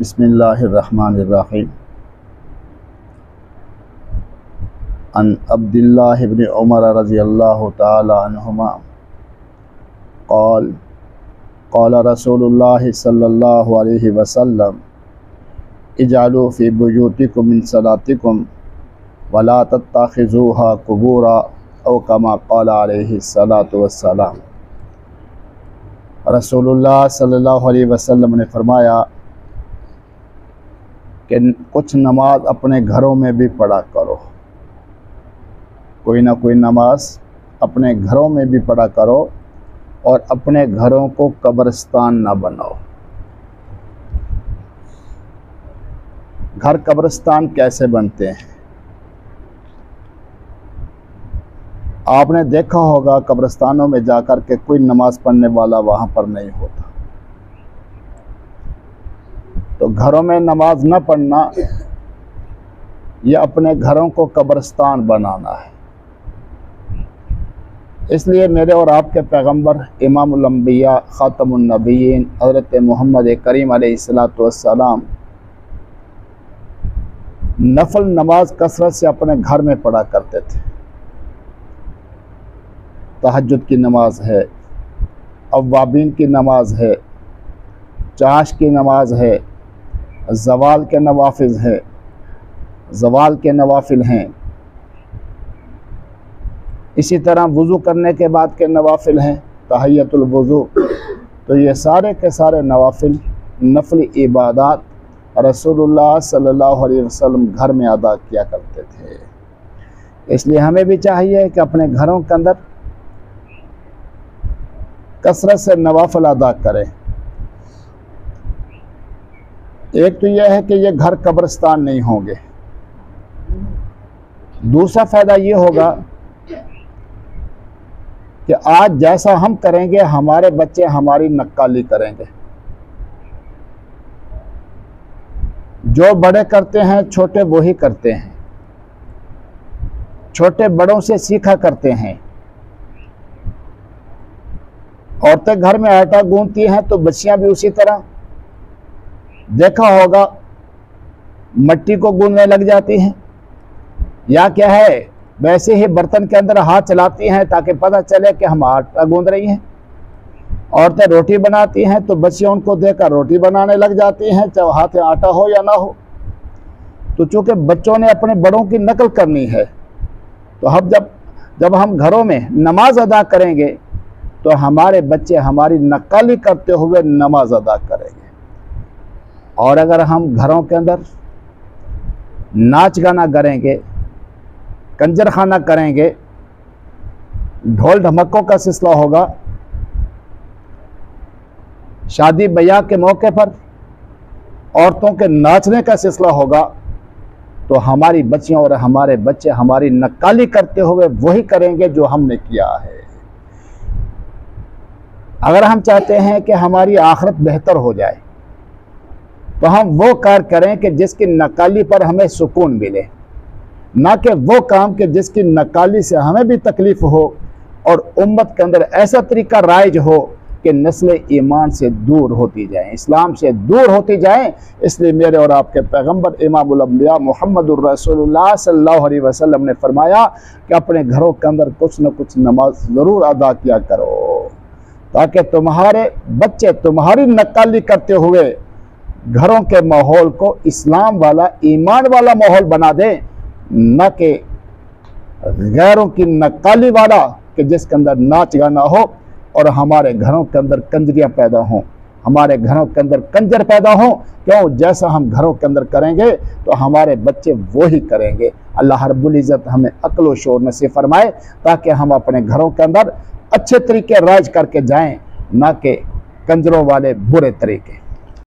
बिस्मिल्लाहिर्रहमानिर्रहीम। अन अब्दुल्लाह इब्न उमर रज़ियल्लाहु तआला अन्हुमा क़ाल क़ाल रसूलुल्लाह सल्लल्लाहु अलैहि वसल्लम इजअलू फ़ी बुयूतिकुम मिन सलातिकुम वला तत्तखिज़ूहा क़ुबूरा औ कमा क़ाल अलैहि सलातु वस्सलाम। रसूलुल्लाह सल्लल्लाहु अलैहि वसल्लम ने फरमाया कि कुछ नमाज अपने घरों में भी पढ़ा करो, कोई ना कोई नमाज अपने घरों में भी पढ़ा करो और अपने घरों को कब्रिस्तान ना बनाओ। घर कब्रिस्तान कैसे बनते हैं? आपने देखा होगा कब्रिस्तानों में जाकर के कोई नमाज पढ़ने वाला वहाँ पर नहीं होता। तो घरों में नमाज न पढ़ना ये अपने घरों को कब्रिस्तान बनाना है। इसलिए मेरे और आपके पैगंबर इमामुल अंबिया खातमुन नबीयीन हज़रत मोहम्मद करीम अलैहिस्सलातु वस्सलाम नफल नमाज कसरत से अपने घर में पढ़ा करते थे। तहज्जुद की नमाज है, अव्वाबीन की नमाज है, चाश की नमाज है, ज़वाल के नवाफिल है, ज़वाल के नवाफिल हैं। इसी तरह वज़ू करने के बाद के नवाफिल हैं, तहियतुल वज़ू। तो ये सारे के सारे नवाफिल नफली इबादत रसूलुल्लाह सल्लल्लाहु अलैहि वसल्लम घर में अदा किया करते थे। इसलिए हमें भी चाहिए कि अपने घरों के अंदर कसरत से नवाफिल अदा करें। एक तो यह है कि ये घर कब्रिस्तान नहीं होंगे। दूसरा फ़ायदा ये होगा कि आज जैसा हम करेंगे हमारे बच्चे हमारी नक्काली करेंगे। जो बड़े करते हैं छोटे वही करते हैं, छोटे बड़ों से सीखा करते हैं। औरतें घर में आटा गूंथती हैं तो बच्चियां भी उसी तरह, देखा होगा मट्टी को गूंदने लग जाती हैं या क्या है वैसे ही बर्तन के अंदर हाथ चलाती हैं ताकि पता चले कि हम आटा गूंद रही हैं। औरतें रोटी बनाती हैं तो बच्चियां उनको देखकर रोटी बनाने लग जाती हैं, चाहे हाथ में आटा हो या ना हो। तो चूंकि बच्चों ने अपने बड़ों की नकल करनी है, तो हम जब हम घरों में नमाज अदा करेंगे तो हमारे बच्चे हमारी नक्काली करते हुए नमाज अदा करेंगे। और अगर हम घरों के अंदर नाच गाना करेंगे, कंजर खाना करेंगे, ढोल ढमक्कों का सिलसिला होगा, शादी ब्याह के मौके पर औरतों के नाचने का सिलसिला होगा, तो हमारी बच्चियां और हमारे बच्चे हमारी नक्काली करते हुए वही करेंगे जो हमने किया है। अगर हम चाहते हैं कि हमारी आखिरत बेहतर हो जाए तो हम वो कार्य करें कि जिसकी नक्काली पर हमें सुकून मिले, ना कि वो काम कि जिसकी नक्काली से हमें भी तकलीफ हो और उम्मत के अंदर ऐसा तरीका राइज हो कि नस्ल ईमान से दूर होती जाए, इस्लाम से दूर होती जाए। इसलिए मेरे और आपके पैगंबर इमामुल अंबिया मुहम्मदुर रसूलुल्लाह सल्लल्लाहु अलैहि वसल्लम ने फरमाया कि अपने घरों के अंदर कुछ न कुछ नमाज ज़रूर अदा किया करो, ताकि तुम्हारे बच्चे तुम्हारी नक्काली करते हुए घरों के माहौल को इस्लाम वाला ईमान वाला माहौल बना दे, न कि गैरों की नक्काली वाला कि जिसके अंदर नाच गाना हो और हमारे घरों के अंदर कंजरियां पैदा हों, हमारे घरों के अंदर कंजर पैदा हों। क्यों? जैसा हम घरों के अंदर करेंगे तो हमारे बच्चे वो ही करेंगे। अल्लाह रब्बुल इज़्ज़त हमें अक्ल व शऊर नसीब फरमाए ताकि हम अपने घरों के अंदर अच्छे तरीके राज करके जाएं, ना कि कंजरों वाले बुरे तरीके।